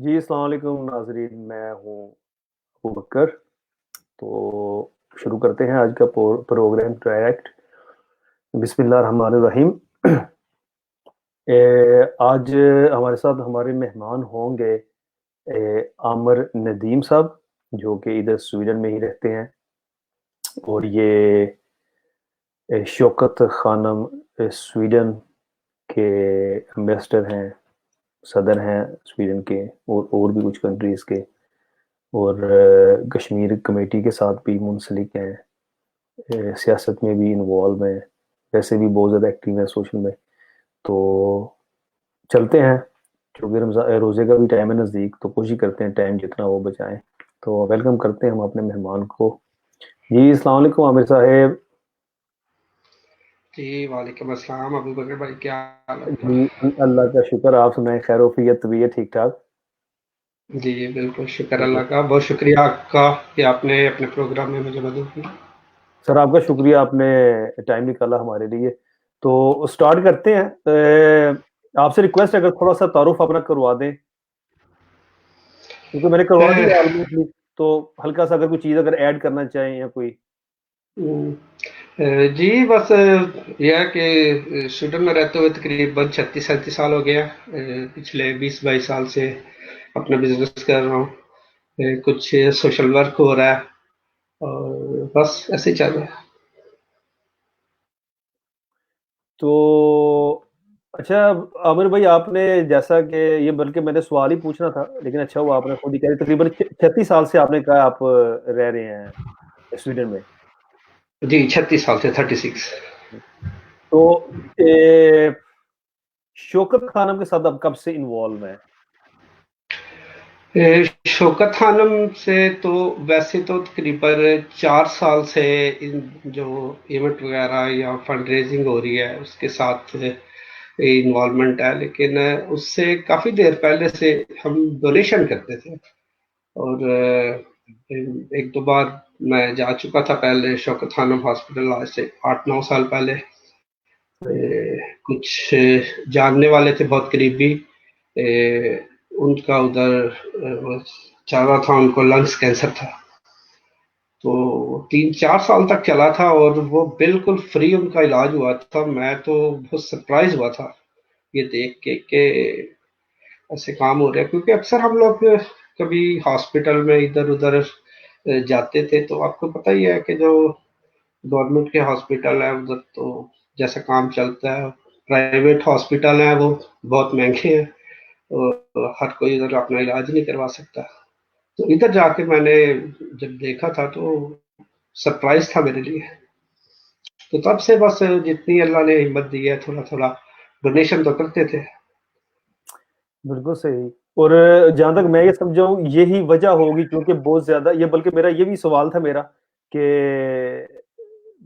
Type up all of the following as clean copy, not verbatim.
جی السلام علیکم ناظرین، میں ہوں ابو بکر۔ تو شروع کرتے ہیں آج کا پروگرام ڈائریکٹ۔ بسم اللہ الرحمن الرحیم۔ آج ہمارے ساتھ ہمارے مہمان ہوں گے عامر ندیم صاحب، جو کہ ادھر سویڈن میں ہی رہتے ہیں، اور یہ شوکت خانم سویڈن کے ایمبیسڈر ہیں، صدر ہیں سویڈن کے، اور بھی کچھ کنٹریز کے، اور کشمیر کمیٹی کے ساتھ بھی منسلک ہیں، سیاست میں بھی انوالو ہیں، ویسے بھی بہت زیادہ ایکٹیو ہیں سوشل میں۔ تو چلتے ہیں، کیونکہ روزے کا بھی ٹائم ہے نزدیک، تو کوشش کرتے ہیں ٹائم جتنا وہ بچائیں۔ تو ویلکم کرتے ہیں ہم اپنے مہمان کو۔ جی السلام علیکم عامر صاحب۔ جی وعلیکم السلام ابو بکر بھائی، کیا حال آپ کا؟ جی اللہ کا شکر، آپ سنائیں، خیر وفیت، طبیعت ٹھیک ٹھاک؟ جی بالکل، شکر اللہ کا، بہت شکریہ آپ کا کہ آپ نے اپنے پروگرام میں مجھے مدد کی۔ سر آپ کا شکریہ، آپ نے ٹائم نکالا ہمارے لیے۔ تو سٹارٹ کرتے ہیں۔ آپ سے ریکویسٹ ہے اگر تھوڑا سا تعارف اپنا کروا دیں، کیونکہ میں نے کروا اہ، دیا آلموسٹلی، تو ہلکا سا اگر کوئی چیز اگر ایڈ کرنا چاہیں یا کوئی۔ جی بس یہ ہے کہ سویڈن میں رہتے ہوئے تقریباً 36-37 سال ہو گیا۔ پچھلے 20-22 سال سے اپنا بزنس کر رہا ہوں، کچھ سوشل ورک ہو رہا ہے، اور بس ایسے ہی چل رہا ہے۔ تو اچھا عامر بھائی، آپ نے جیسا کہ یہ بلکہ میں نے سوال ہی پوچھنا تھا، لیکن اچھا ہوا آپ نے خود ہی کہا، تقریباً 36 سال سے آپ نے کہا آپ رہ رہے ہیں سویڈن میں۔ جی 36 سال سے 36۔ تو اے، شوکت خانم کے ساتھ اب کب سے انوالو ہیں؟ شوکت خانم سے تو ویسے تو تقریباً 4 سال سے جو ایونٹ وغیرہ یا فنڈ ریزنگ ہو رہی ہے اس کے ساتھ انوالومنٹ ہے، لیکن اس سے کافی دیر پہلے سے ہم ڈونیشن کرتے تھے، اور ایک دو بار میں جا چکا تھا پہلے شوکت خانم ہاسپٹل، آج سے 8-9 سال پہلے۔ صحیح۔ کچھ جاننے والے تھے بہت قریبی، ان کا ادھر چل رہا تھا، ان کو لنگس کینسر تھا، تو 3-4 سال تک چلا تھا اور وہ بالکل فری ان کا علاج ہوا تھا۔ میں تو بہت سرپرائز ہوا تھا یہ دیکھ کے کہ ایسے کام ہو رہے ہیں، کیونکہ اکثر ہم لوگ کبھی ہاسپٹل میں ادھر ادھر جاتے تھے، تو آپ کو پتہ ہی ہے کہ جو گورنمنٹ کے ہاسپٹل ہیں ادھر تو جیسا کام چلتا ہے، پرائیویٹ ہاسپٹل ہیں وہ بہت مہنگے ہیں، اور ہر کوئی ادھر اپنا علاج نہیں کروا سکتا۔ تو ادھر جا کے میں نے جب دیکھا تھا تو سرپرائز تھا میرے لیے، تو تب سے بس جتنی اللہ نے ہمت دی ہے تھوڑا تھوڑا ڈونیشن تو کرتے تھے۔ بالکل صحیح۔ اور جہاں تک میں یہ سمجھاؤں یہی وجہ ہوگی، کیونکہ بہت زیادہ یہ، بلکہ میرا یہ بھی سوال تھا میرا کہ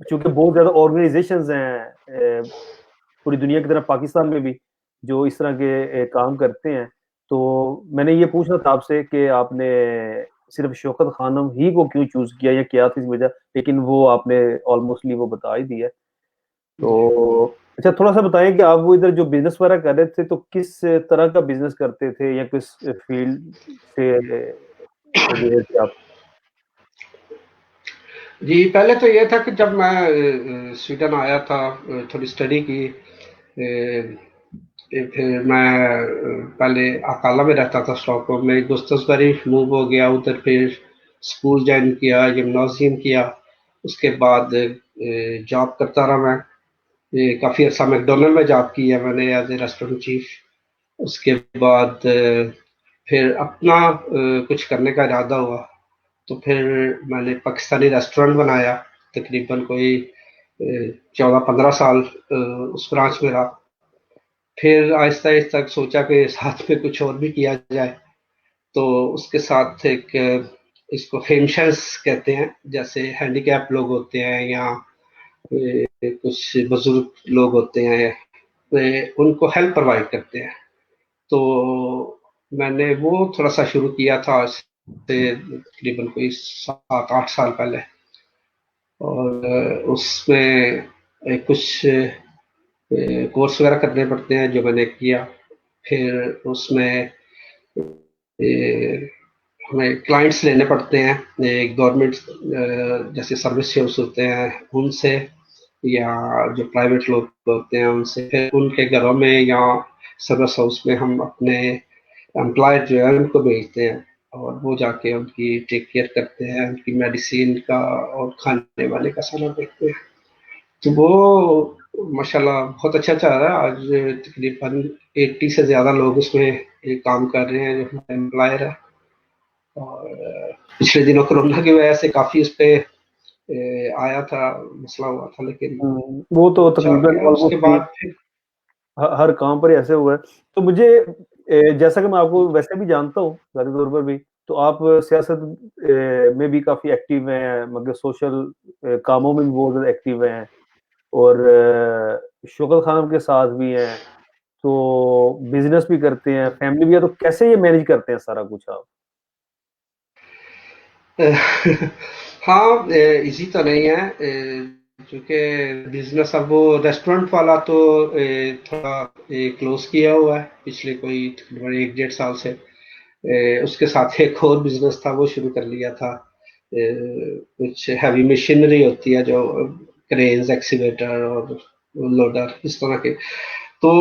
چونکہ بہت زیادہ آرگنائزیشنز ہیں پوری دنیا کی طرف، پاکستان میں بھی، جو اس طرح کے کام کرتے ہیں، تو میں نے یہ پوچھنا تھا آپ سے کہ آپ نے صرف شوکت خانم ہی کو کیوں چوز کیا یا کیا تھی اس وجہ، لیکن وہ آپ نے آلموسٹلی وہ بتا ہی دیا۔ تو اچھا تھوڑا سا بتائیں کہ آپ وہ ادھر جو بزنس وغیرہ کر رہے تھے تو کس طرح کا بزنس کرتے تھے یا کس فیلڈ سے اویئر تھے آپ؟ جی پہلے تو یہ تھا کہ جب میں سویڈن آیا تھا، تھوڑی اسٹڈی کی، پھر میں پہلے اکالا میں رہتا تھا اسٹاک ہوم میں، گستسبری موو ہو گیا ادھر، پھر اسکول جوائن کیا، جمنازیم کیا، اس کے بعد جاب کرتا رہا میں، کافی عرصہ میکڈونلڈ میں جاب کی ہے میں نے ایز اے ریسٹورینٹ چیف۔ اس کے بعد پھر اپنا کچھ کرنے کا ارادہ ہوا، تو پھر میں نے پاکستانی ریسٹورینٹ بنایا، تقریباً کوئی 14-15 سال اس برانچ میں رہا۔ پھر آہستہ آہستہ سوچا کہ ساتھ میں کچھ اور بھی کیا جائے، تو اس کے ساتھ ایک اس کو فینشنس کہتے ہیں، جیسے ہینڈی کیپ لوگ ہوتے ہیں یا کچھ بزرگ لوگ ہوتے ہیں، ان کو ہیلپ پرووائڈ کرتے ہیں، تو میں نے وہ تھوڑا سا شروع کیا تھا آج سے تقریباً کوئی 7-8 سال پہلے، اور اس میں کچھ کورس وغیرہ کرنے پڑتے ہیں جو میں نے کیا، پھر اس میں ہمیں کلائنٹس لینے پڑتے ہیں گورنمنٹ جیسے سروس ہاؤس ہوتے ہیں ان سے، یا جو پرائیویٹ لوگ ہوتے ہیں ان سے، پھر ان کے گھروں میں یا سروس ہاؤس میں ہم اپنے امپلائر جو ہے ان کو بھیجتے ہیں، اور وہ جا کے ان کی ٹیک کیئر کرتے ہیں، ان کی میڈیسین کا اور کھانے وانے کا سامان دیکھتے ہیں. تو وہ ماشاء اللہ بہت اچھا چل رہا ہے. آج تقریباً 80 سے زیادہ لوگ اس میں کام کر رہے ہیں جو ہمارے امپلائر ہے. اور پچھلے دنوں کرونا کی وجہ سے کافی اس پہ آیا تھا، مسئلہ ہوا تھا، لیکن وہ تو چل تقریباً گیا. اس کے آلموسٹ بعد پھر ہر کام پر ہی ایسے ہوا ہے. تو مجھے جیسا کہ میں آپ کو ویسے بھی جانتا ہوں ذاتی طور پر بھی، تو آپ سیاست میں بھی کافی ایکٹیو ہیں، مگر سوشل کاموں میں بھی بہت زیادہ ایکٹیو ہیں، اور شوکت خانم کے ساتھ بھی ہیں، تو بزنس بھی کرتے ہیں، فیملی بھی ہے. تو کیسے یہ مینج کرتے ہیں سارا کچھ آپ؟ ہاں ایزی تو نہیں ہے، چونکہ بزنس اب وہ ریسٹورینٹ والا تو تھوڑا کلوز کیا ہوا ہے پچھلے کوئی تقریباً 1-1.5 سال سے. اس کے ساتھ ایک اور بزنس تھا وہ شروع کر لیا تھا، کچھ ہیوی مشینری ہوتی ہے جو کرینز، ایکسیویٹر اور لوڈر اس طرح کے. تو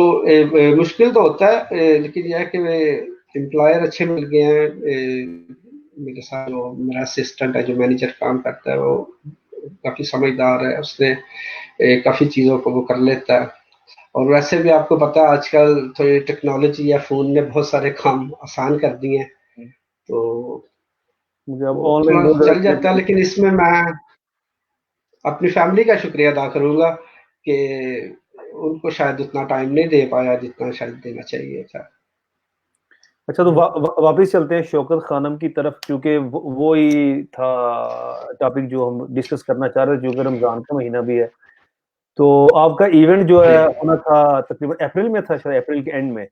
مشکل تو ہوتا ہے، لیکن یہ ہے کہ امپلائر اچھے مل گئے ہیں. میرے ساتھ جو میرا اسسٹنٹ ہے جو مینیجر کام کرتا ہے وہ کافی سمجھدار ہے، اس نے کافی چیزوں کو وہ کر لیتا ہے. اور ویسے بھی آپ کو پتا ہے آج کل تو یہ ٹیکنالوجی یا فون نے بہت سارے کام آسان کر دیے ہیں، تو مجھے اب وہ آن لائن تھوڑا بہت چل زیادہ جاتا ہے. لیکن اس میں اپنی فیملی کا شکریہ ادا کروں گا کہ ان کو شاید اتنا ٹائم نہیں دے پایا جتنا شاید دینا چاہیے تھا. اچھا، تو واپس چلتے ہیں شوکت خانم کی طرف، کیونکہ وہی تھا ٹاپک جو ہم ڈسکس کرنا چاہ رہے تھے، کیونکہ رمضان کا مہینہ بھی ہے. تو آپ کا ایونٹ جو ہے جی ہونا تھا تقریباً اپریل میں تھا، شاید اپریل کے اینڈ میں،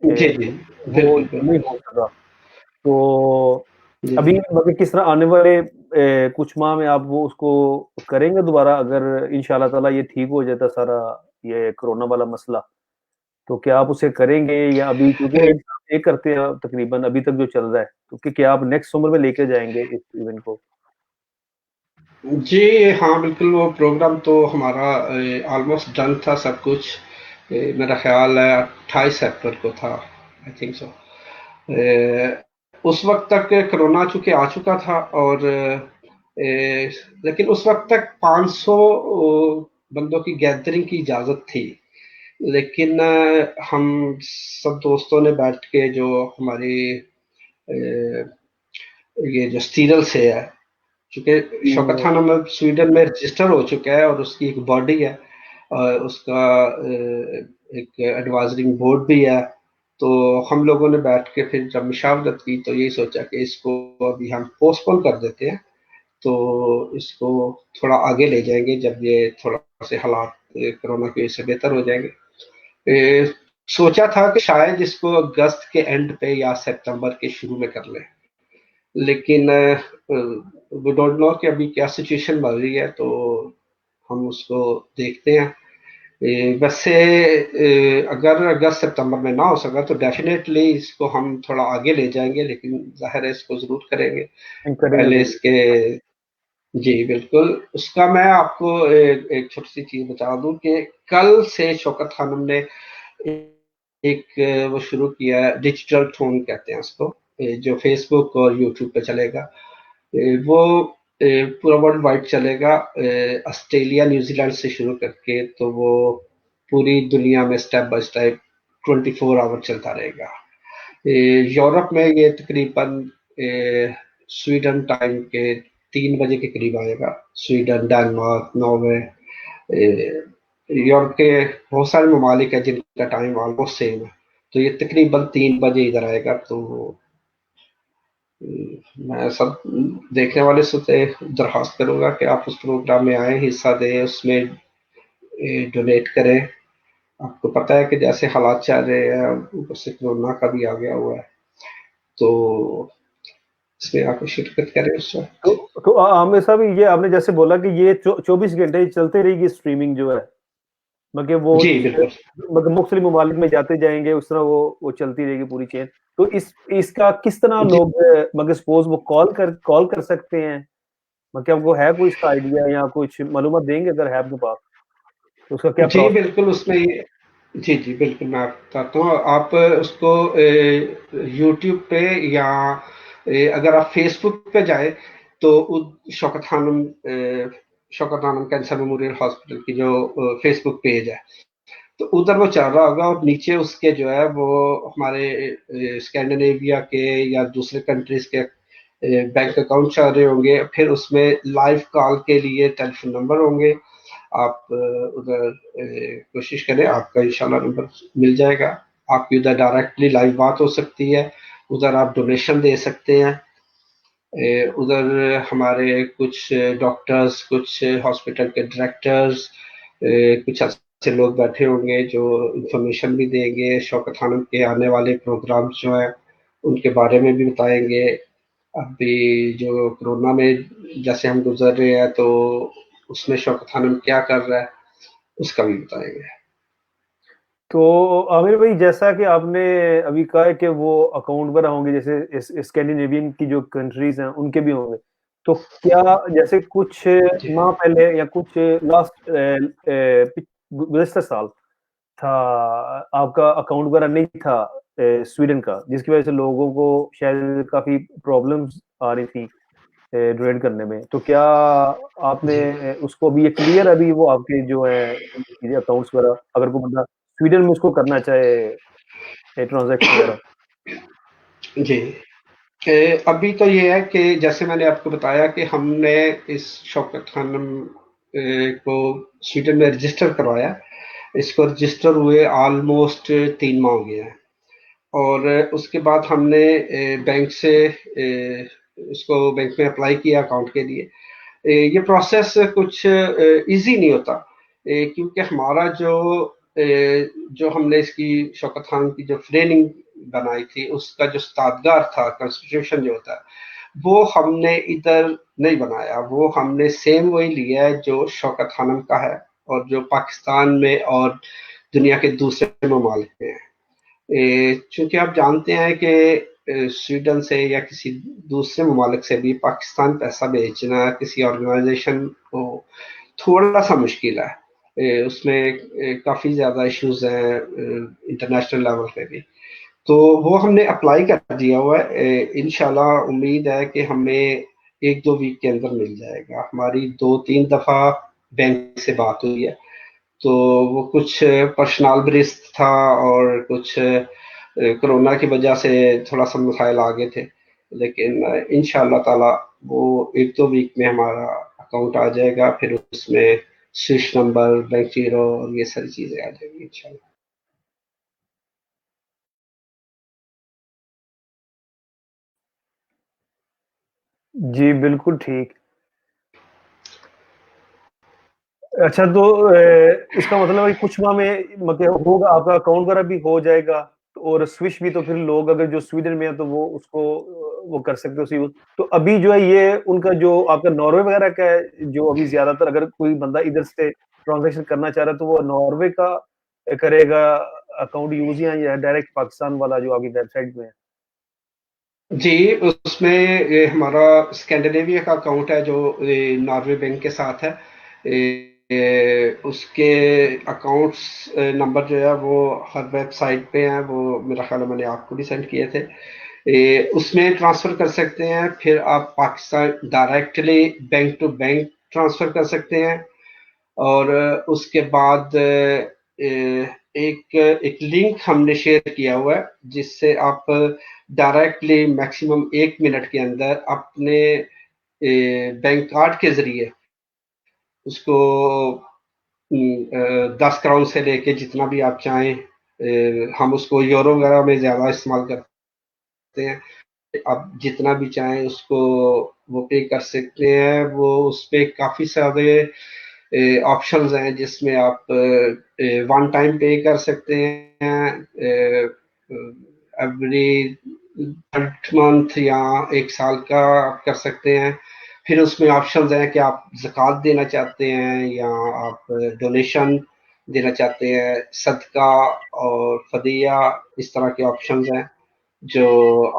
جی جی وہ بالکل نہیں بالکل. ہو سکا. تو جی ابھی مطلب کس طرح آنے والے کچھ ماہ میں آپ وہ اس کو کریں گے دوبارہ، اگر ان شاء اللہ تعالیٰ یہ ٹھیک ہو جاتا سارا یہ کرونا والا مسئلہ، تو کیا آپ اسے کریں گے، یا ابھی کیونکہ ایک کرتے ہیں تقریباً ابھی تک جو چل رہا ہے، تو کیا آپ نیکسٹ عمر میں لے کے جائیں گے اس ایونٹ کو؟ جی ہاں بالکل. وہ پروگرام تو ہمارا آلموسٹ ڈن تھا سب کچھ. میرا خیال ہے 28 اپریل کو تھا، آئی تھنک سو. اس وقت تک کرونا چونکہ آ چکا تھا، اور لیکن اس وقت تک 500 بندوں کی گیدرنگ کی اجازت تھی. لیکن ہم سب دوستوں نے بیٹھ کے جو ہماری یہ جو سیریل سے ہے، چونکہ شوکت خانم اب سویڈن میں رجسٹر ہو چکا ہے اور اس کی ایک باڈی ہے، اور اس کا ایک ایڈوائزرنگ بورڈ بھی ہے. تو ہم لوگوں نے بیٹھ کے پھر جب مشاورت کی تو یہی سوچا کہ اس کو ابھی ہم پوسٹ پون کر دیتے ہیں، تو اس کو تھوڑا آگے لے جائیں گے جب یہ تھوڑا سے حالات کرونا کی وجہ سے بہتر ہو جائیں گے. سوچا تھا کہ شاید اس کو اگست کے اینڈ پہ یا سپتمبر کے شروع میں کر لیں، لیکن وی ڈونٹ نو کہ ابھی کیا سچویشن بن رہی ہے، تو ہم اس کو دیکھتے ہیں. ویسے اگر اگست سپتمبر میں نہ ہو سکا تو ڈیفینیٹلی اس کو ہم تھوڑا آگے لے جائیں گے، لیکن ظاہر ہے اس کو ضرور کریں گے. کریں گے پہلے ضرور. اس کے جی بالکل. اس کا میں آپ کو ایک چھوٹی سی چیز بتا دوں کہ کل سے شوکت خانم نے ایک وہ شروع کیا ہے، ڈیجیٹل ٹون کہتے ہیں اس کو، جو فیس بک اور یوٹیوب پہ چلے گا. وہ پورا ورلڈ وائڈ چلے گا، آسٹریلیا نیوزی لینڈ سے شروع کر کے، تو وہ پوری دنیا میں اسٹیپ بائی اسٹیپ 24 آور چلتا رہے گا. یورپ میں یہ تقریباً سویڈن ٹائم کے 3 بجے کے قریب آئے گا. سویڈن، ڈنمارک، ناروے، یورپ کے بہت سارے ممالک ہیں جن کا ٹائم آلموسٹ سیم ہے، تو یہ تقریباً 3 بجے ادھر آئے گا. تو میں سب دیکھنے والے سے درخواست کروں گا کہ آپ اس پروگرام میں آئیں، حصہ دیں، اس میں ڈونیٹ کریں. آپ کو پتہ ہے کہ جیسے حالات چل رہے ہیں، اوپر سے کورونا کا بھی آ گیا ہوا ہے، تو اس میں آپ شرکت کریں اس وقت. تو عامر صاحب، یہ آپ نے جیسے بولا کہ یہ 24 گھنٹے چلتے رہے گی اسٹریمنگ جو ہے، مگر وہ جی بالکل مگر مختلف ممالک میں جاتے جائیں گے، اس طرح وہ چلتی رہے گی پوری چین. تو اس کا کس طرح جی لوگ مگر سپوز وہ کال کر سکتے ہیں، مگر کیا وہ ہے کوئی اس کا آئیڈیا یا کچھ معلومات دیں گے اگر ہے آپ کے پاس تو اس کا کیا جی پروسیس؟ بالکل اس میں جی جی بالکل میں آپ بتاتا ہوں. آپ اس کو یوٹیوب پہ یا اگر آپ فیس بک پہ جائیں تو شوکت خانم کینسر میموریل ہاسپٹل کی جو فیس بک پیج ہے تو ادھر وہ چل رہا ہوگا، اور نیچے اس کے جو ہے وہ ہمارے اسکینڈینیویا کے یا دوسرے کنٹریز کے بینک اکاؤنٹ چل رہے ہوں گے. پھر اس میں لائیو کال کے لیے ٹیلی فون نمبر ہوں گے. آپ ادھر کوشش کریں، آپ کا انشاءاللہ نمبر مل جائے گا. آپ کی ادھر ڈائریکٹلی لائیو بات ہو سکتی ہے، ادھر آپ ڈونیشن دے سکتے ہیں. ادھر ہمارے کچھ ڈاکٹرز، کچھ ہاسپٹل کے ڈائریکٹرز، کچھ ایسے لوگ بیٹھے ہوں گے جو انفارمیشن بھی دیں گے. شوکت خانم کے آنے والے پروگرامز جو ہیں ان کے بارے میں بھی بتائیں گے. ابھی جو کرونا میں جیسے ہم گزر رہے ہیں تو اس میں شوکت خانم کیا کر رہا ہے اس کا بھی بتائیں گے. تو عامر بھائی، جیسا کہ آپ نے ابھی کہا ہے کہ وہ اکاؤنٹ وغیرہ ہوں گے، جیسے اسکینڈینیوین کی جو کنٹریز ہیں ان کے بھی ہوں گے، تو کیا جیسے کچھ جی ماہ پہلے یا کچھ لاسٹ گزشتہ سال تھا آپ کا اکاؤنٹ وغیرہ نہیں تھا سویڈن کا، جس کی وجہ سے لوگوں کو شاید کافی پرابلمز آ رہی تھی ڈونیٹ کرنے میں، تو کیا آپ نے جی اس کو ابھی یہ کلیئر ابھی وہ آپ کے جو ہے اکاؤنٹس وغیرہ اگر کوئی بندہ سویڈن میں اس کو کرنا چاہے ٹرانزیکشن وغیرہ؟ جی ابھی تو یہ ہے کہ جیسے میں نے آپ کو بتایا کہ ہم نے اس شوکت خانم کو سویڈن میں رجسٹر کروایا. اس کو رجسٹر ہوئے آلموسٹ 3 ماہ ہو گئے ہیں، اور اس کے بعد ہم نے بینک سے اس کو بینک میں اپلائی کیا اکاؤنٹ کے لیے. یہ پروسیس کچھ ایزی نہیں ہوتا، کیونکہ ہمارا جو ہم نے اس کی شوکت خان کی جو فریننگ بنائی تھی اس کا جو استادگار تھا، کنسٹیٹیوشن جو ہوتا ہے وہ ہم نے ادھر نہیں بنایا. وہ ہم نے سیم وہی لیا ہے جو شوکت خانم کا ہے اور جو پاکستان میں اور دنیا کے دوسرے ممالک میں ہے. چونکہ آپ جانتے ہیں کہ سویڈن سے یا کسی دوسرے ممالک سے بھی پاکستان پیسہ بھیجنا کسی آرگنائزیشن کو تھوڑا سا مشکل ہے. اس میں کافی زیادہ ایشوز ہیں انٹرنیشنل لیول پہ بھی. تو وہ ہم نے اپلائی کر دیا ہوا ہے. انشاءاللہ امید ہے کہ ہمیں 1-2 ویک کے اندر مل جائے گا. ہماری 2-3 دفعہ بینک سے بات ہوئی ہے، تو وہ کچھ پرسنل برست تھا اور کچھ کرونا کی وجہ سے تھوڑا سا مسائل آ گئے تھے، لیکن انشاءاللہ تعالی وہ 1-2 ویک میں ہمارا اکاؤنٹ آ جائے گا. پھر اس میں سوئچ نمبر، بینک زیرو اور یہ ساری چیزیں آ جائیں گی انشاءاللہ. جی بالکل ٹھیک. اچھا، تو اس کا مطلب ہے کہ کچھ ماہ میں مطلب ہوگا آپ کا اکاؤنٹ وغیرہ بھی ہو جائے گا، اور سوئچ بھی، تو پھر لوگ اگر جو سویڈن میں ہیں تو وہ اس کو وہ کر سکتے اسی وقت. تو ابھی جو ہے یہ ان کا جو آپ کا ناروے وغیرہ کا ہے، جو ابھی زیادہ تر اگر کوئی بندہ ادھر سے ٹرانزیکشن کرنا چاہ رہا ہے تو وہ ناروے کا کرے گا اکاؤنٹ یوز، یا ڈائریکٹ پاکستان والا جو آپ کی ویب سائٹ میں ہے؟ جی اس میں ہمارا اسکینڈینیویا کا اکاؤنٹ ہے جو ناروے بینک کے ساتھ ہے. اس کے اکاؤنٹس نمبر جو ہے وہ ہر ویب سائٹ پہ ہیں. وہ میرا خیال ہے میں نے آپ کو بھی سینڈ کیے تھے. اس میں ٹرانسفر کر سکتے ہیں. پھر آپ Pakistan directly bank to bank transfer کر سکتے ہیں. اور اس کے بعد ایک لنک ہم نے شیئر کیا ہوا ہے جس سے آپ ڈائریکٹلی میکسیمم 1 منٹ کے اندر اپنے بینک کارڈ کے ذریعے اس کو 10 کراؤن سے لے کے جتنا بھی آپ چاہیں، ہم اس کو یورو وغیرہ میں زیادہ استعمال کرتے ہیں، آپ جتنا بھی چاہیں اس کو وہ پے کر سکتے ہیں. وہ اس پہ کافی سارے آپشنز ہیں جس میں آپ ون ٹائم پے کر سکتے ہیں، ایوری 3 منتھ یا 1 سال کا آپ کر سکتے ہیں. پھر اس میں آپشنز ہیں کہ آپ زکوٰۃ دینا چاہتے ہیں یا آپ ڈونیشن دینا چاہتے ہیں, صدقہ اور فدیہ, اس طرح کے آپشنز ہیں جو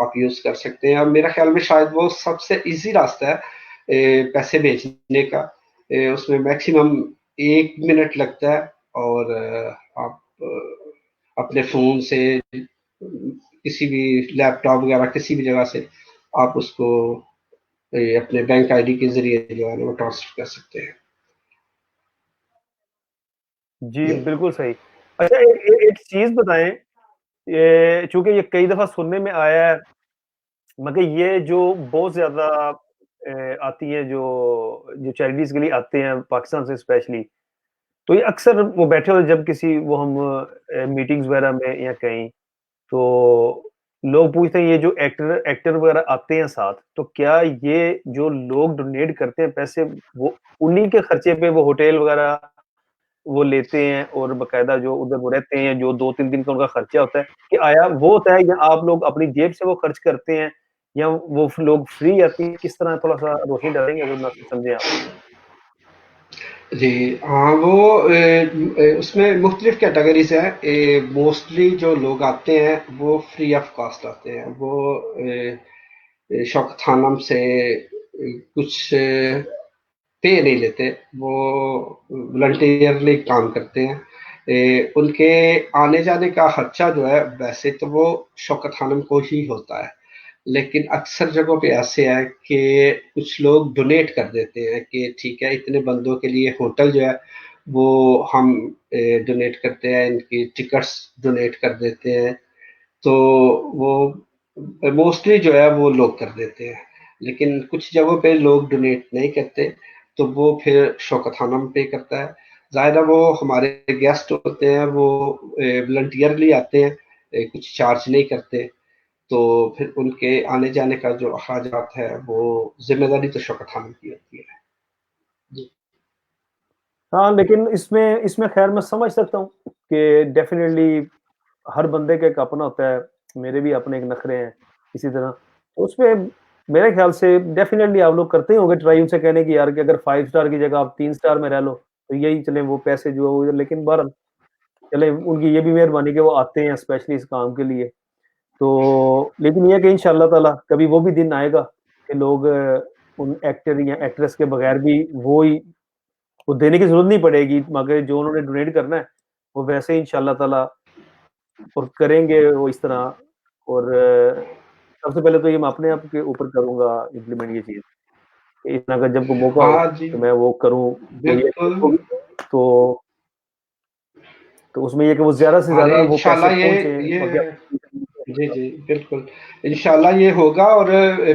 آپ یوز کر سکتے ہیں. اور میرا خیال میں شاید وہ سب سے ایزی راستہ ہے پیسے بھیجنے کا. اس میں میکسیمم 1 منٹ لگتا ہے, اور آپ اپنے فون سے کسی بھی لیپ ٹاپ وغیرہ کسی بھی جگہ سے آپ اس کو اپنے بینک آئی ڈی کے ذریعے جو ہے وہ ٹرانسفر کر سکتے ہیں. جی بالکل صحیح. اچھا ایک چیز بتائیں, چونکہ یہ کئی دفعہ سننے میں آیا ہے, مگر یہ جو بہت زیادہ آتی ہیں جو چیریٹیز کے لیے آتے ہیں پاکستان سے اسپیشلی, تو یہ اکثر وہ بیٹھے ہوتے جب کسی وہ ہم میٹنگز وغیرہ میں یا کہیں, تو لوگ پوچھتے ہیں یہ جو ایکٹر وغیرہ آتے ہیں ساتھ, تو کیا یہ جو لوگ ڈونیٹ کرتے ہیں پیسے وہ انہی کے خرچے پہ وہ ہوٹل وغیرہ وہ لیتے ہیں, اور باقاعدہ جو ادھر وہ رہتے ہیں جو 2-3 دن کا ان کا خرچہ ہوتا ہے, کہ آیا وہ ہوتا ہے یا آپ لوگ اپنی جیب سے وہ خرچ کرتے ہیں, یا وہ لوگ فری آتی ہیں؟ کس طرح, تھوڑا سا روشنی ڈالیں گے اگر نہ سمجھیں آپ. جی ہاں, وہ اس میں مختلف کیٹیگریز ہیں. موسٹلی جو لوگ آتے ہیں وہ فری آف کاسٹ آتے ہیں. وہ شوکت خانم سے کچھ پے نہیں لیتے, وہ والنٹیئرلی کام کرتے ہیں. ان کے آنے جانے کا خرچہ جو ہے ویسے تو وہ شوکت خانم کو ہی ہوتا ہے, لیکن اکثر جگہوں پہ ایسے ہے کہ کچھ لوگ ڈونیٹ کر دیتے ہیں کہ ٹھیک ہے اتنے بندوں کے لیے ہوٹل جو ہے وہ ہم ڈونیٹ کرتے ہیں, ان کی ٹکٹس ڈونیٹ کر دیتے ہیں. تو وہ موسٹلی جو ہے وہ لوگ کر دیتے ہیں, لیکن کچھ جگہوں پہ لوگ ڈونیٹ نہیں کرتے, تو وہ پھر شوکت خانم پے کرتا ہے. ظاہر ہے وہ ہمارے گیسٹ ہوتے ہیں, وہ والنٹیئرلی آتے ہیں, کچھ چارج نہیں کرتے, تو پھر ان کے آنے جانے کا جو اخراجات ہے وہ ذمہ داری تو شوکت خانم کی ہوتی ہے. جی ہاں, لیکن اس میں خیر میں سمجھ سکتا ہوں کہ ڈیفینیٹلی ہر بندے کا ایک اپنا ہوتا ہے, میرے بھی اپنے ایک نخرے ہیں اسی طرح, تو اس میں میرے خیال سے ڈیفینیٹلی آپ لوگ کرتے ہی ہوں گے ٹرائی ان سے کہنے کی یار کہ اگر 5 اسٹار کی جگہ آپ 3 اسٹار میں رہ لو تو یہی چلیں وہ پیسے جو ہے وہ, لیکن بہرحال چلے ان کی یہ بھی مہربانی کہ وہ آتے ہیں اسپیشلی اس کام کے لیے. تو لیکن یہ کہ ان شاء اللہ تعالیٰ کبھی وہ بھی دن آئے گا کہ لوگ ان ایکٹر یا ایکٹریس کے بغیر بھی وہ دینے کی ضرورت نہیں پڑے گی, مگر جو انہوں نے ڈونیٹ کرنا ہے وہ ویسے ہی ان شاء اللہ تعالیٰ اور کریں گے وہ اس طرح. اور سب سے پہلے تو یہ میں اپنے آپ کے اوپر کروں گا امپلیمنٹ یہ چیز, کہ اس طرح کا جب کوئی موقع ہو ہاں جی تو میں وہ کروں. تو یہ بالکل. تو تو اس میں یہ کہ وہ زیادہ سے ارے زیادہ وہ پیسے انشاءاللہ پہنچیں یہ باقی. جی جی بالکل انشاءاللہ یہ ہوگا. اور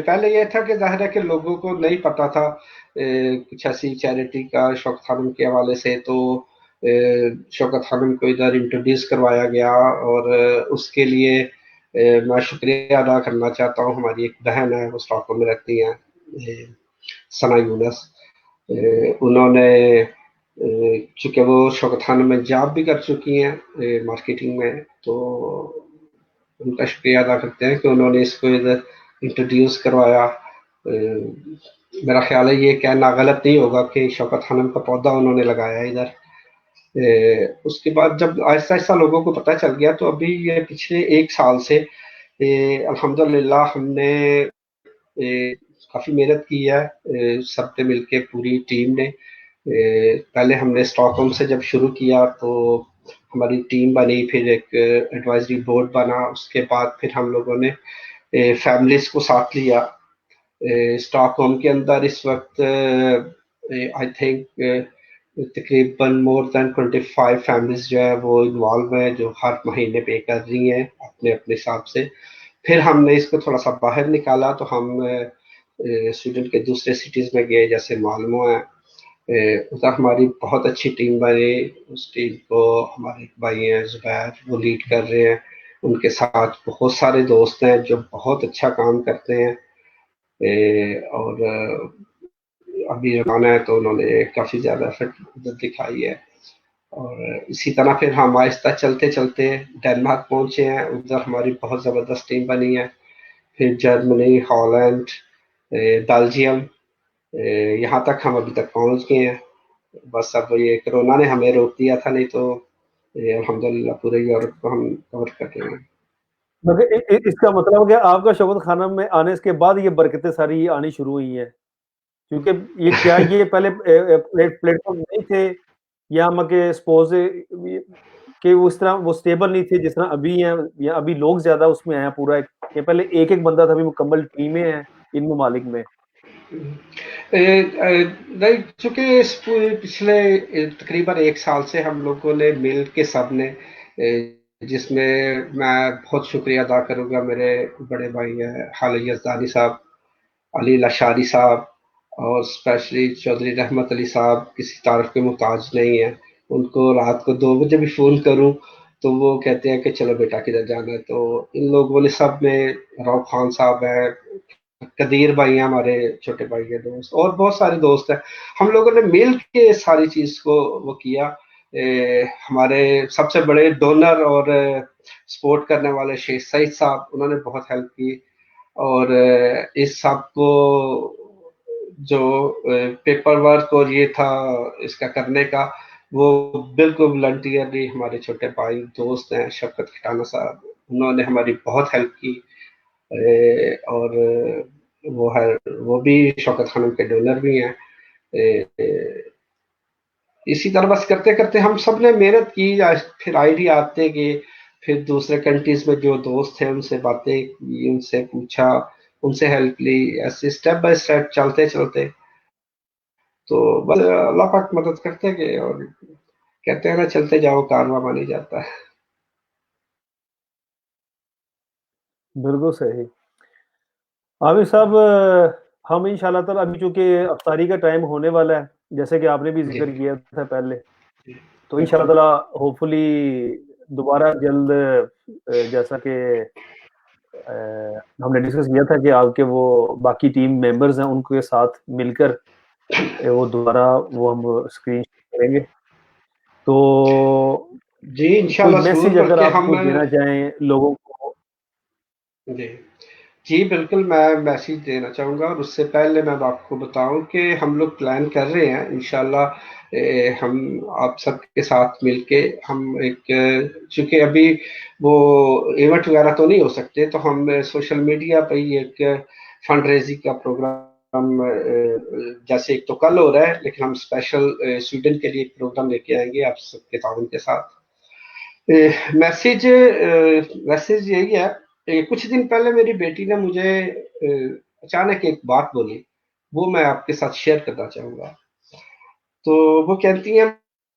پہلے یہ تھا کہ ظاہر ہے کہ لوگوں کو نہیں پتا تھا کچھ ایسی چیریٹی کا شوکت خانم کے حوالے سے, تو شوکت خانم کو ادھر انٹروڈیوس کروایا گیا. اور اس کے لیے میں شکریہ ادا کرنا چاہتا ہوں, ہماری ایک بہن ہے وہ اسٹاک میں رہتی ہیں, ثنا یونس. انہوں نے چونکہ وہ شوکت خانم میں جاب بھی کر چکی ہیں مارکیٹنگ میں, تو ان کا شکریہ ادا کرتے ہیں کہ انہوں نے اس کو ادھر انٹروڈیوس کروایا. میرا خیال ہے یہ کہنا غلط نہیں ہوگا کہ شوکت خانم کا پودا انہوں نے لگایا ادھر. اس کے بعد جب آہستہ آہستہ لوگوں کو پتہ چل گیا, تو ابھی یہ پچھلے 1 سال سے الحمدللہ ہم نے کافی محنت کی ہے سب نے مل کے, پوری ٹیم نے. پہلے ہم نے اسٹاک ہوم سے جب شروع کیا تو ہماری ٹیم بنی, پھر ایک ایڈوائزری بورڈ بنا, اس کے بعد پھر ہم لوگوں نے فیملیز کو ساتھ لیا. اسٹاک ہوم کے اندر اس وقت آئی تھنک تقریباً مور دین 25 فیملیز جو ہے وہ انوالو ہیں, جو ہر مہینے پے کر رہی ہیں اپنے اپنے حساب سے. پھر ہم نے اس کو تھوڑا سا باہر نکالا, تو ہم سویڈن کے دوسرے سٹیز میں گئے, جیسے مالمو ہے, ادھر ہماری بہت اچھی ٹیم بنی. اس ٹیم کو ہمارے بھائی ہیں زبیر وہ لیڈ کر رہے ہیں, ان کے ساتھ بہت سارے دوست ہیں جو بہت اچھا کام کرتے ہیں. اور ابھی رکانا ہے تو انہوں نے کافی زیادہ ایفرٹ دکھائی ہے. اور اسی طرح پھر ہم آہستہ چلتے چلتے ڈینمارک پہنچے ہیں, ادھر ہماری بہت زبردست ٹیم بنی ہے. پھر جرمنی, ہالینڈ, بیلجیم, یہاں تک ہم ابھی تک پہنچ گئے ہیں. بس اب یہ کورونا نے ہمیں روک دیا تھا، نہیں تو الحمدللہ پورے یورپ کو ہم کور کر رہے ہیں۔ مگر اس کا مطلب کہ آپ کا شوکت خانہ میں آنے کے بعد یہ برکتیں ساری آنی شروع ہوئی ہیں، کیونکہ یہ کیا یہ پہلے پلیٹ فارم نہیں تھے، یا ہم کہ سپوز کہ اس طرح وہ سٹیبل نہیں تھے جس طرح ابھی ہیں، یا ابھی لوگ زیادہ اس میں ہیں پورا یہ پہلے ایک ایک بندہ تھا، ابھی مکمل ٹیمیں ہیں ان ممالک میں؟ نہیں، چونکہ پچھلے تقریباً 1 سال سے ہم لوگوں نے مل کے سب نے، جس میں میں بہت شکریہ ادا کروں گا میرے بڑے بھائی ہیں حالی یزدانی صاحب، علی لاشاری صاحب، اور اسپیشلی چودھری رحمت علی صاحب کسی تعارف کے محتاج نہیں ہیں، ان کو رات کو 2 بجے بھی فون کروں تو وہ کہتے ہیں کہ چلو بیٹا کدھر جانا ہے، تو ان لوگوں نے سب میں، روب خان صاحب ہیں، قدیر بھائی ہیں ہمارے چھوٹے بھائی کے دوست، اور بہت سارے دوست ہیں، ہم لوگوں نے مل کے ساری چیز کو وہ کیا۔ ہمارے سب سے بڑے ڈونر اور سپورٹ کرنے والے شیخ سعید صاحب، انہوں نے بہت ہیلپ کی، اور اس سب کو جو پیپر ورک اور یہ تھا اس کا کرنے کا، وہ بالکل والنٹیئرلی ہمارے چھوٹے بھائی دوست ہیں شفقت کھٹانہ صاحب، انہوں نے ہماری بہت ہیلپ کی، اور وہ بھی شوکت خانم کے ڈونر بھی ہیں۔ اسی طرح بس کرتے کرتے ہم سب نے محنت کی، پھر آئیڈیا آتے کہ پھر دوسرے کنٹریز میں جو دوست تھے ان سے باتیں کی، ان سے پوچھا، ان سے ہیلپ لی، ایسے اسٹیپ بائی اسٹیپ چلتے چلتے، تو بس اللہ پاک مدد کرتے گئے، اور کہتے ہیں نا چلتے جاؤ کارواں بن ہی جاتا ہے۔ بالکل صحیح۔ عامر صاحب، ہم ان شاء اللہ تعالیٰ ابھی چونکہ افطاری کا ٹائم ہونے والا ہے، جیسے کہ آپ نے بھی جی ذکر کیا تھا پہلے، جی تو ان شاء اللہ تعالیٰ ہوپ فلی دوبارہ جلد، جیسا کہ ہم نے ڈسکس کیا تھا کہ آپ کے وہ باقی ٹیم ممبرز ہیں ان کے ساتھ مل کر وہ دوبارہ وہ ہم اسکرین کریں گے، تو جی کوئی انشاءاللہ ضرور، میسج اگر بلکہ آپ ہم، کو دینا چاہیں لوگوں کو؟ جی جی بالکل میں میسیج دینا چاہوں گا، اور اس سے پہلے میں آپ کو بتاؤں کہ ہم لوگ پلان کر رہے ہیں انشاءاللہ، ہم آپ سب کے ساتھ مل کے ہم ایک، چونکہ ابھی وہ ایونٹ وغیرہ تو نہیں ہو سکتے، تو ہم سوشل میڈیا پہ ہی ایک فنڈ ریزنگ کا پروگرام، جیسے ایک تو کل ہو رہا ہے، لیکن ہم اسپیشل سویڈن کے لیے ایک پروگرام لے کے آئیں گے آپ سب کے تعاون کے ساتھ۔ میسیج میسیج یہی ہے، کچھ دن پہلے میری بیٹی نے مجھے اچانک ایک بات بولی، وہ میں آپ کے ساتھ شیئر کرنا چاہوں گا۔ تو وہ کہتی ہیں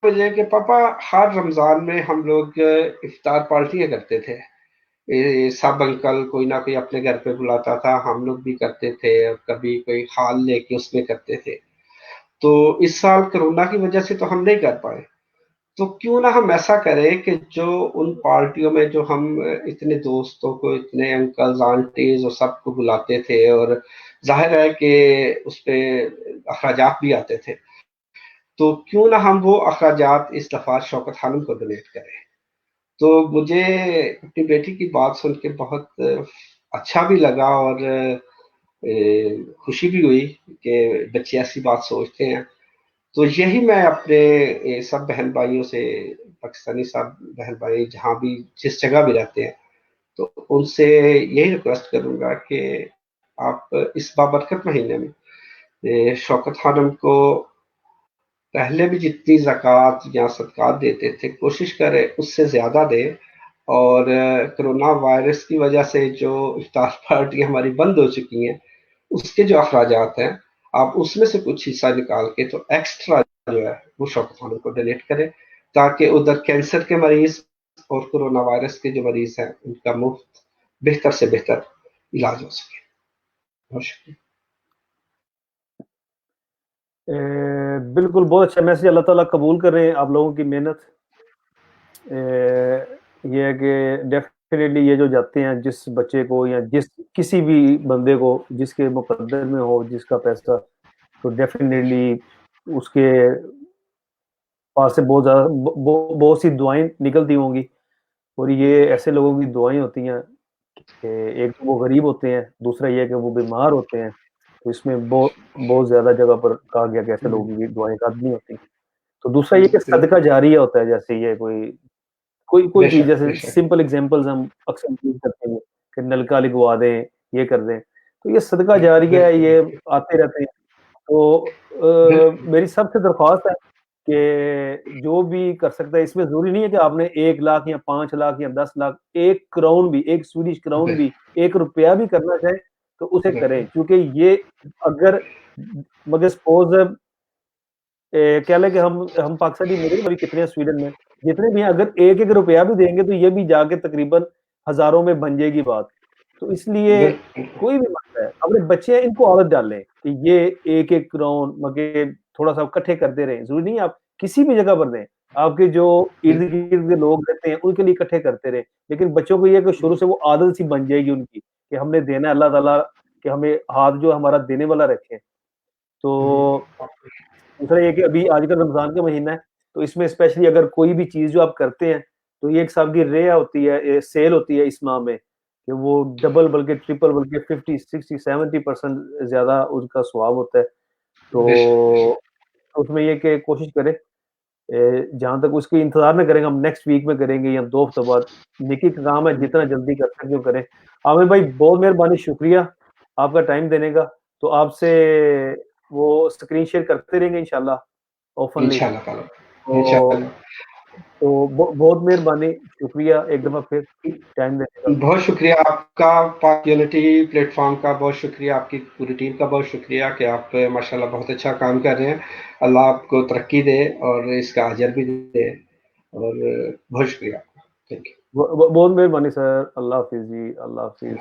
مجھے کہ پاپا ہر رمضان میں ہم لوگ افطار پارٹیاں کرتے تھے، سب انکل کوئی نہ کوئی اپنے گھر پہ بلاتا تھا، ہم لوگ بھی کرتے تھے، اور کبھی کوئی ہال لے کے اس میں کرتے تھے، تو اس سال کرونا کی وجہ سے تو ہم نہیں کر پائے، تو کیوں نہ ہم ایسا کریں کہ جو ان پارٹیوں میں جو ہم اتنے دوستوں کو، اتنے انکلز آنٹیز اور سب کو بلاتے تھے، اور ظاہر ہے کہ اس پہ اخراجات بھی آتے تھے، تو کیوں نہ ہم وہ اخراجات اس دفعہ شوکت خانم کو ڈونیٹ کریں۔ تو مجھے اپنی بیٹی کی بات سن کے بہت اچھا بھی لگا، اور خوشی بھی ہوئی کہ بچے ایسی بات سوچتے ہیں، تو یہی میں اپنے سب بہن بھائیوں سے، پاکستانی سب بہن بھائی جہاں بھی جس جگہ بھی رہتے ہیں، تو ان سے یہی ریکویسٹ کروں گا کہ آپ اس بابرکت مہینے میں شوکت خانم کو پہلے بھی جتنی زکوٰۃ یا صدقات دیتے تھے کوشش کریں اس سے زیادہ دیں، اور کرونا وائرس کی وجہ سے جو افطار پارٹیاں ہماری بند ہو چکی ہیں اس کے جو اخراجات ہیں آپ اس میں سے کچھ حصہ نکال کے تو ایکسٹرا جو ہے وہ شوکت خانم کو ڈونیٹ کریں، تاکہ ادھر کینسر کے مریض اور کرونا وائرس کے جو مریض ہیں ان کا مفت بہتر سے بہتر علاج ہو سکے۔ بہت شکریہ۔ بالکل، بہت اچھا میسج، اللہ تعالیٰ قبول کریں آپ لوگوں کی محنت۔ یہ ہے کہ ڈیفینیٹلی یہ جو جاتے ہیں جس بچے کو یا جس کسی بھی بندے کو جس کے مقدر میں ہو جس کا پیسہ، تو ڈیفینیٹلی اس کے پاس سے بہت زیادہ بہت سی دعائیں نکلتی ہوں گی، اور یہ ایسے لوگوں کی دعائیں ہوتی ہیں کہ ایک تو وہ غریب ہوتے ہیں، دوسرا یہ کہ وہ بیمار ہوتے ہیں، تو اس میں بہت زیادہ جگہ پر کہا گیا کہ ایسے لوگوں کی دعائیں قابل نہیں ہوتی۔ تو دوسرا یہ کہ صدقہ جاریہ ہوتا ہے، جیسے یہ کوئی چیز، جیسے سمپل ایگزامپلز ہم اکثر یوز کرتے ہیں کہ نلکا لگوا دیں، یہ کر دیں، تو یہ صدقہ جاریہ ہے، یہ آتے رہتے ہیں. تو میری سب سے درخواست ہے کہ جو بھی کر سکتا ہے، اس میں ضروری نہیں ہے کہ آپ نے 1 لاکھ یا 5 لاکھ یا 10 لاکھ، 1 کراؤن بھی، 1 سویڈش کراؤن بھی، 1 روپیہ بھی کرنا چاہے تو اسے کریں، کیونکہ یہ اگر مگر سپوز کہہ لیں کہ ہم پاکستانی ملک میں کتنے ہیں سویڈن میں، جتنے بھی ہیں، اگر 1 روپیہ بھی دیں گے تو یہ بھی جا کے تقریباً ہزاروں میں بن جائے گی بات. تو اس لیے کوئی بھی مسئلہ ہے، اپنے بچے ہیں ان کو عادت ڈالیں کہ یہ 1 کراؤن مگر تھوڑا سا اکٹھے کرتے رہیں. ضروری نہیں آپ کسی بھی جگہ پر دیں، آپ کے جو ارد گرد کے لوگ رہتے ہیں ان کے لیے اکٹھے کرتے رہیں، لیکن بچوں کو یہ کہ شروع سے وہ عادت سی بن جائے گی ان کی کہ ہم نے دینا ہے، اللہ تعالیٰ کہ ہمیں ہاتھ جو ہمارا دینے والا رکھے. تو دوسرا یہ کہ ابھی آج کل رمضان کا مہینہ ہے، تو اس میں اسپیشلی اگر کوئی بھی چیز جو آپ کرتے ہیں تو یہ ایک صاحب کی رے ہوتی ہے، سیل ہوتی ہے اس ماہ میں، کہ وہ ڈبل بلکہ ٹرپل بلکہ 50 60 70% زیادہ اس کا ثواب ہوتا ہے. تو اس میں یہ کہ کوشش کریں، جہاں تک اس کی انتظار نہ کریں گے، ہم نیکسٹ ویک میں کریں گے یا 2 ہفتوں بعد. نیکی کا کام ہے، جتنا جلدی کر سکتے ہو کریں. عامر بھائی بہت مہربانی، شکریہ آپ کا ٹائم دینے کا. تو آپ سے وہ اسکرین شیئر کرتے رہیں گے انشاءاللہ اوپنلی. تو بہت مہربانی، شکریہ ایک دفعہ پھر ٹائم دینے کا. بہت شکریہ آپ کا، پاک یونٹی پلیٹ فارم کا بہت شکریہ، آپ کی پوری ٹیم کا بہت شکریہ کہ آپ ماشاءاللہ بہت اچھا کام کر رہے ہیں. اللہ آپ کو ترقی دے اور اس کا اجر بھی دے، اور بہت شکریہ. بہت مہربانی سر. اللہ حافظ جی، اللہ حافظ.